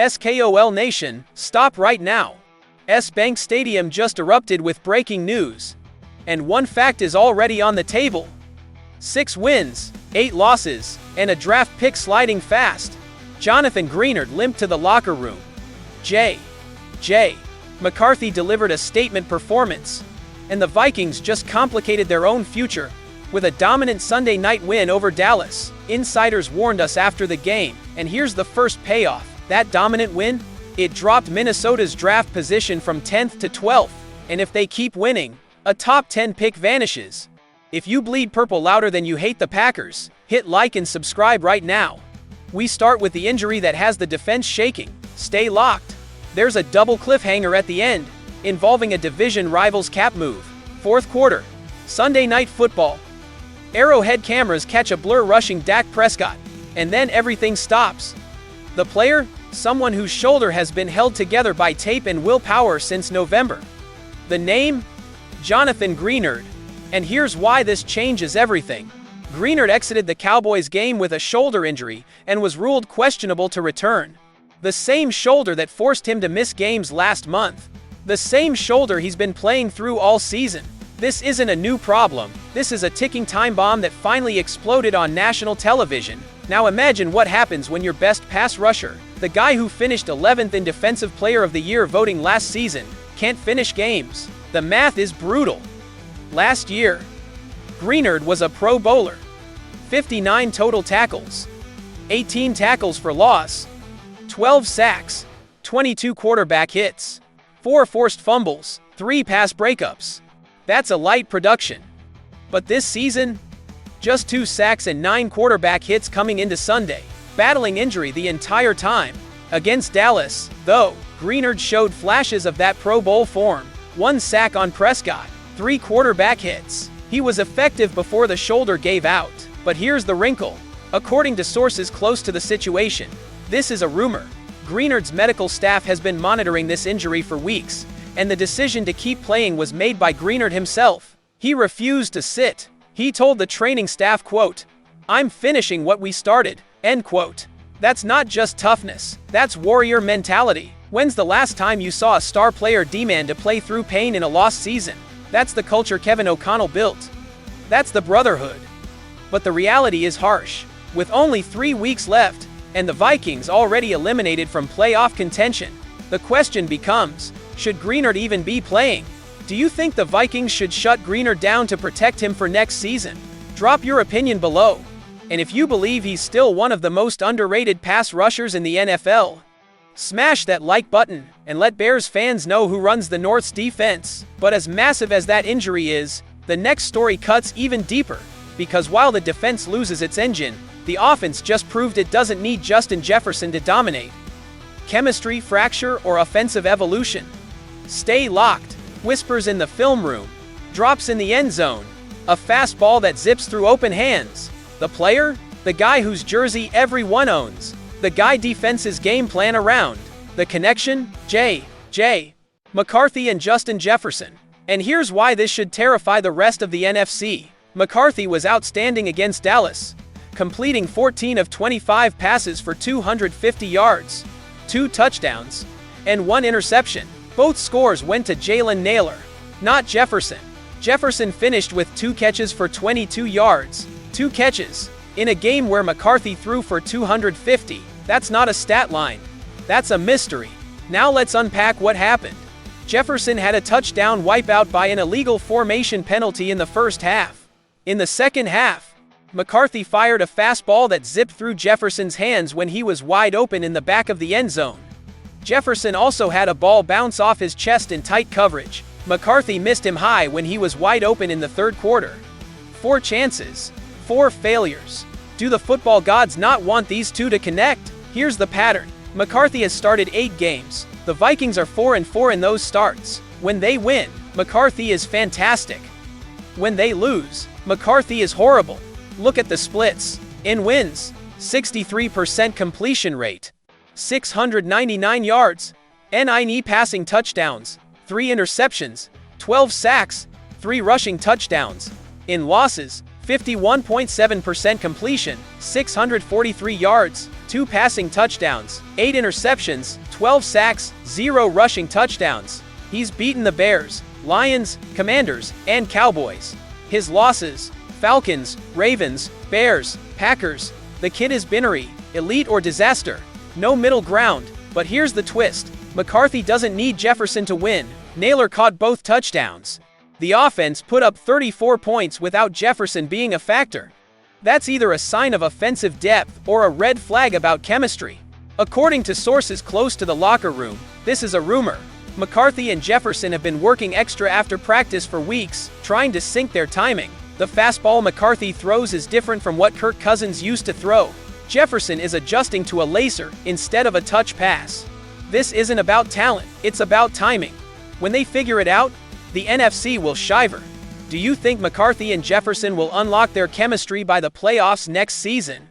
SKOL Nation, stop right now. S-Bank Stadium just erupted with breaking news. And one fact is already on the table. 6 wins, 8 losses, and a draft pick sliding fast. Jonathan Greenard limped to the locker room. J. McCarthy delivered a statement performance. And the Vikings just complicated their own future with a dominant Sunday night win over Dallas. Insiders warned us after the game, and here's the first payoff. That dominant win? It dropped Minnesota's draft position from 10th to 12th, and if they keep winning, a top 10 pick vanishes. If you bleed purple louder than you hate the Packers, hit like and subscribe right now. We start with the injury that has the defense shaking. Stay locked. There's a double cliffhanger at the end, involving a division rival's cap move. Fourth quarter, Sunday Night Football. Arrowhead cameras catch a blur rushing Dak Prescott, and then everything stops. The player? Someone whose shoulder has been held together by tape and willpower since November. The name? Jonathan Greenard. And here's why this changes everything. Greenard exited the Cowboys game with a shoulder injury and was ruled questionable to return. The same shoulder that forced him to miss games last month. The same shoulder he's been playing through all season. This isn't a new problem. This is a ticking time bomb that finally exploded on national television. Now imagine what happens when your best pass rusher, the guy who finished 11th in Defensive Player of the Year voting last season, can't finish games. The math is brutal. Last year, Greenard was a Pro Bowler. 59 total tackles, 18 tackles for loss, 12 sacks, 22 quarterback hits, 4 forced fumbles, 3 pass breakups. That's a light production. But this season, just 2 sacks and 9 quarterback hits coming into Sunday, battling injury the entire time. Against Dallas, though, Greenard showed flashes of that Pro Bowl form. 1 sack on Prescott, 3 quarterback hits. He was effective before the shoulder gave out. But here's the wrinkle. According to sources close to the situation, this is a rumor. Greenard's medical staff has been monitoring this injury for weeks, and the decision to keep playing was made by Greenard himself. He refused to sit. He told the training staff, quote, "I'm finishing what we started," end quote. That's not just toughness, that's warrior mentality. When's the last time you saw a star player demand to play through pain in a lost season? That's the culture Kevin O'Connell built. That's the brotherhood. But the reality is harsh. With only 3 weeks left, and the Vikings already eliminated from playoff contention, the question becomes, should Greenard even be playing? Do you think the Vikings should shut Greenard down to protect him for next season? Drop your opinion below. And if you believe he's still one of the most underrated pass rushers in the NFL, smash that like button and let Bears fans know who runs the North's defense. But as massive as that injury is, the next story cuts even deeper. Because while the defense loses its engine, the offense just proved it doesn't need Justin Jefferson to dominate. Chemistry fracture or offensive evolution? Stay locked. Whispers in the film room. Drops in the end zone. A fastball that zips through open hands. The player? The guy whose jersey everyone owns. The guy defense's game plan around. The connection? J. McCarthy and Justin Jefferson. And here's why this should terrify the rest of the NFC. McCarthy was outstanding against Dallas, completing 14 of 25 passes for 250 yards, 2 touchdowns, and 1 interception. Both scores went to Jalen Nailor, not Jefferson. Jefferson finished with 2 catches for 22 yards, 2 catches, in a game where McCarthy threw for 250. That's not a stat line. That's a mystery. Now let's unpack what happened. Jefferson had a touchdown wipeout by an illegal formation penalty in the first half. In the second half, McCarthy fired a fastball that zipped through Jefferson's hands when he was wide open in the back of the end zone. Jefferson also had a ball bounce off his chest in tight coverage. McCarthy missed him high when he was wide open in the third quarter. 4 chances, 4 failures. Do the football gods not want these two to connect? Here's the pattern. McCarthy has started 8 games. The Vikings are 4-4 in those starts. When they win, McCarthy is fantastic. When they lose, McCarthy is horrible. Look at the splits. In wins, 63% completion rate, 699 yards, 9 passing touchdowns, 3 interceptions, 12 sacks, 3 rushing touchdowns. In losses, 51.7% completion, 643 yards, 2 passing touchdowns, 8 interceptions, 12 sacks, 0 rushing touchdowns. He's beaten the Bears, Lions, Commanders, and Cowboys. His losses: Falcons, Ravens, Bears, Packers. The kid is binary, elite or disaster. No middle ground. But here's the twist. McCarthy doesn't need Jefferson to win. Naylor caught both touchdowns. The offense put up 34 points without Jefferson being a factor. That's either a sign of offensive depth or a red flag about chemistry. According to sources close to the locker room, this is a rumor. McCarthy and Jefferson have been working extra after practice for weeks, trying to sync their timing. The fastball McCarthy throws is different from what Kirk Cousins used to throw. Jefferson is adjusting to a laser instead of a touch pass. This isn't about talent, it's about timing. When they figure it out, the NFC will shiver. Do you think McCarthy and Jefferson will unlock their chemistry by the playoffs next season?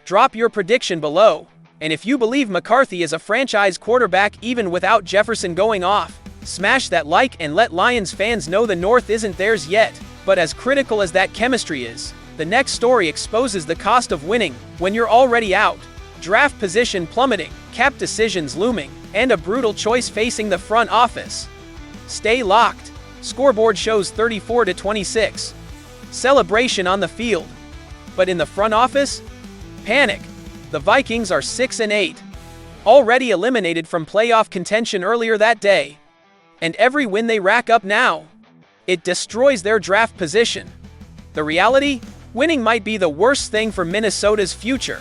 Drop your prediction below. And if you believe McCarthy is a franchise quarterback even without Jefferson going off, smash that like and let Lions fans know the North isn't theirs yet. But as critical as that chemistry is, the next story exposes the cost of winning when you're already out. Draft position plummeting, cap decisions looming, and a brutal choice facing the front office. Stay locked. Scoreboard shows 34-26. Celebration on the field. But in the front office? Panic. The Vikings are 6-8. Already eliminated from playoff contention earlier that day. And every win they rack up now, it destroys their draft position. The reality? Winning might be the worst thing for Minnesota's future.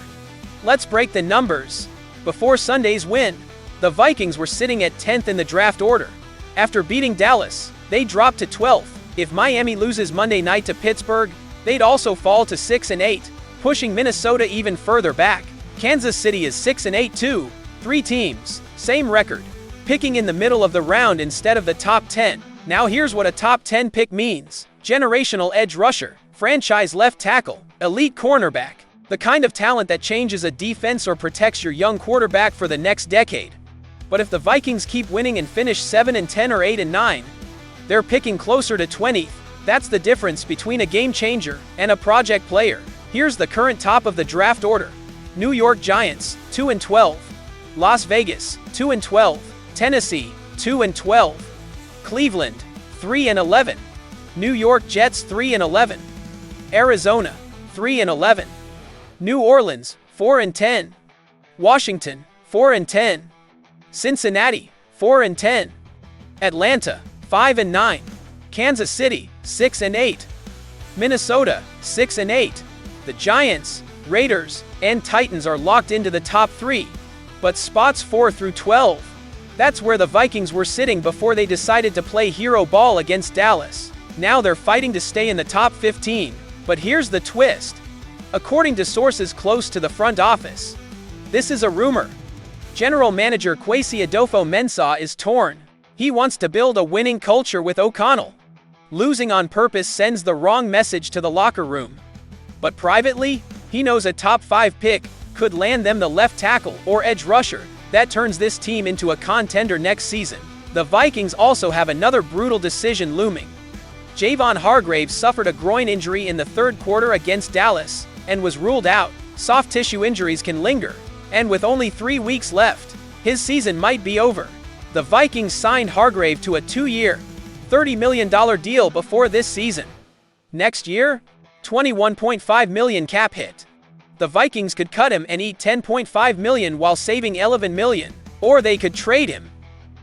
Let's break the numbers. Before Sunday's win, the Vikings were sitting at 10th in the draft order. After beating Dallas, they dropped to 12th. If Miami loses Monday night to Pittsburgh, they'd also fall to 6-8, pushing Minnesota even further back. Kansas City is 6-8 too. 3 teams, same record, picking in the middle of the round instead of the top 10. Now here's what a top 10 pick means. Generational edge rusher, franchise left tackle, elite cornerback. The kind of talent that changes a defense or protects your young quarterback for the next decade. But if the Vikings keep winning and finish 7-10 or 8-9, they're picking closer to 20th. That's the difference between a game changer and a project player. Here's the current top of the draft order. New York Giants, 2-12. Las Vegas, 2-12. Tennessee, 2-12. Cleveland, 3-11. New York Jets, 3-11. Arizona, 3-11. New Orleans, 4-10. Washington, 4-10. Cincinnati, 4-10. Atlanta, 5-9. Kansas City, 6-8. Minnesota, 6-8. The Giants, Raiders, and Titans are locked into the top 3, but spots 4 through 12. That's where the Vikings were sitting before they decided to play hero ball against Dallas. Now they're fighting to stay in the top 15. But here's the twist. According to sources close to the front office, this is a rumor. General manager Kwesi Adolfo-Mensah is torn. He wants to build a winning culture with O'Connell. Losing on purpose sends the wrong message to the locker room. But privately, he knows a top 5 pick could land them the left tackle or edge rusher that turns this team into a contender next season. The Vikings also have another brutal decision looming. Javon Hargrave suffered a groin injury in the third quarter against Dallas and was ruled out. Soft tissue injuries can linger, and with only 3 weeks left, his season might be over. The Vikings signed Hargrave to a 2-year, $30 million deal before this season. Next year, $21.5 million cap hit. The Vikings could cut him and eat $10.5 million while saving $11 million, or they could trade him,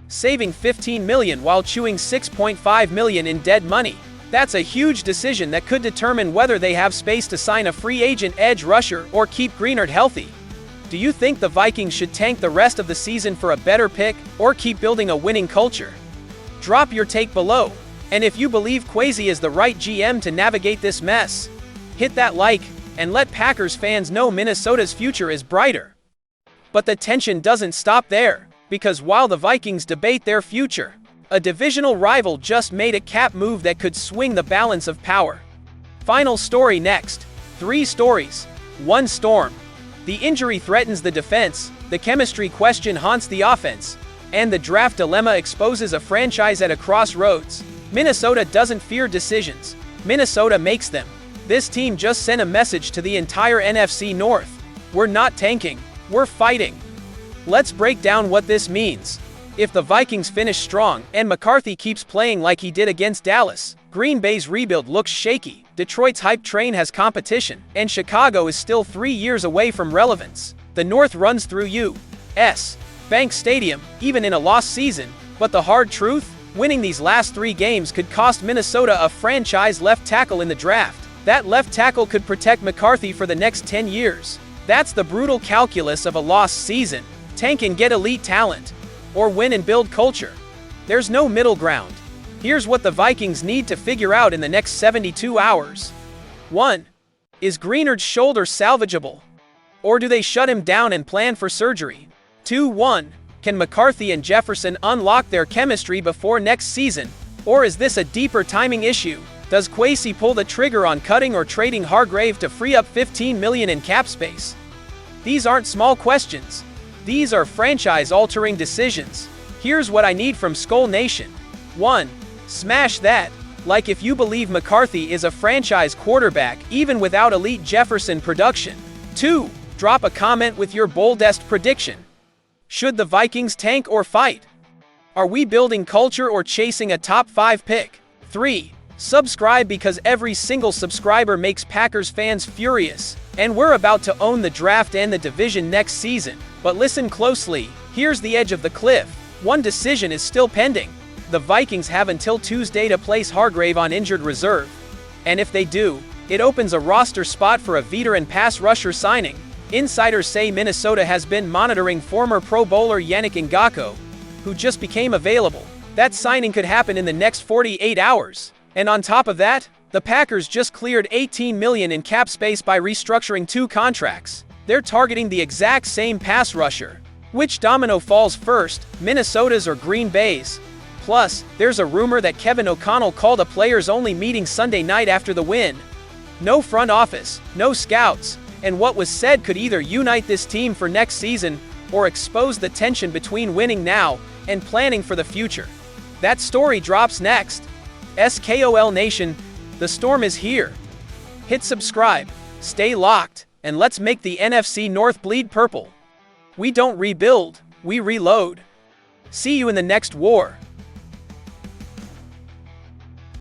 saving $15 million while chewing $6.5 million in dead money. That's a huge decision that could determine whether they have space to sign a free agent edge rusher or keep Greenard healthy. Do you think the Vikings should tank the rest of the season for a better pick or keep building a winning culture? Drop your take below. And if you believe Kwesi is the right GM to navigate this mess, hit that like and let Packers fans know Minnesota's future is brighter. But the tension doesn't stop there, because while the Vikings debate their future, a divisional rival just made a cap move that could swing the balance of power. Final story next. 3 stories, 1 storm. The injury threatens the defense, the chemistry question haunts the offense, and the draft dilemma exposes a franchise at a crossroads. Minnesota doesn't fear decisions. Minnesota makes them. This team just sent a message to the entire NFC North. We're not tanking. We're fighting. Let's break down what this means. If the Vikings finish strong and McCarthy keeps playing like he did against Dallas, Green Bay's rebuild looks shaky, Detroit's hype train has competition, and Chicago is still 3 years away from relevance. The North runs through U.S. Bank Stadium, even in a lost season, but the hard truth? Winning these last 3 games could cost Minnesota a franchise left tackle in the draft. That left tackle could protect McCarthy for the next 10 years. That's the brutal calculus of a lost season. Tank and get elite talent, or win and build culture. There's no middle ground. Here's what the Vikings need to figure out in the next 72 hours. 1. Is Greenard's shoulder salvageable? Or do they shut him down and plan for surgery? 2. Can McCarthy and Jefferson unlock their chemistry before next season? Or is this a deeper timing issue? Does Kwesi pull the trigger on cutting or trading Hargrave to free up $15 million in cap space? These aren't small questions. These are franchise-altering decisions. Here's what I need from Skull Nation. 1. Smash that. Like if you believe McCarthy is a franchise quarterback even without elite Jefferson production. 2. Drop a comment with your boldest prediction. Should the Vikings tank or fight? Are we building culture or chasing a top 5 pick? 3. Subscribe because every single subscriber makes Packers fans furious. And we're about to own the draft and the division next season. But listen closely, here's the edge of the cliff. One decision is still pending. The Vikings have until Tuesday to place Hargrave on injured reserve. And if they do, it opens a roster spot for a veteran pass rusher signing. Insiders say Minnesota has been monitoring former Pro Bowler Yannick Ngakoue, who just became available. That signing could happen in the next 48 hours. And on top of that, the Packers just cleared $18 million in cap space by restructuring 2 contracts. They're targeting the exact same pass rusher. Which domino falls first, Minnesota's or Green Bay's? Plus, there's a rumor that Kevin O'Connell called a players-only meeting Sunday night after the win. No front office, no scouts, and what was said could either unite this team for next season or expose the tension between winning now and planning for the future. That story drops next. SKOL Nation, the storm is here. Hit subscribe, stay locked, and let's make the NFC North bleed purple. We don't rebuild, we reload. See you in the next war.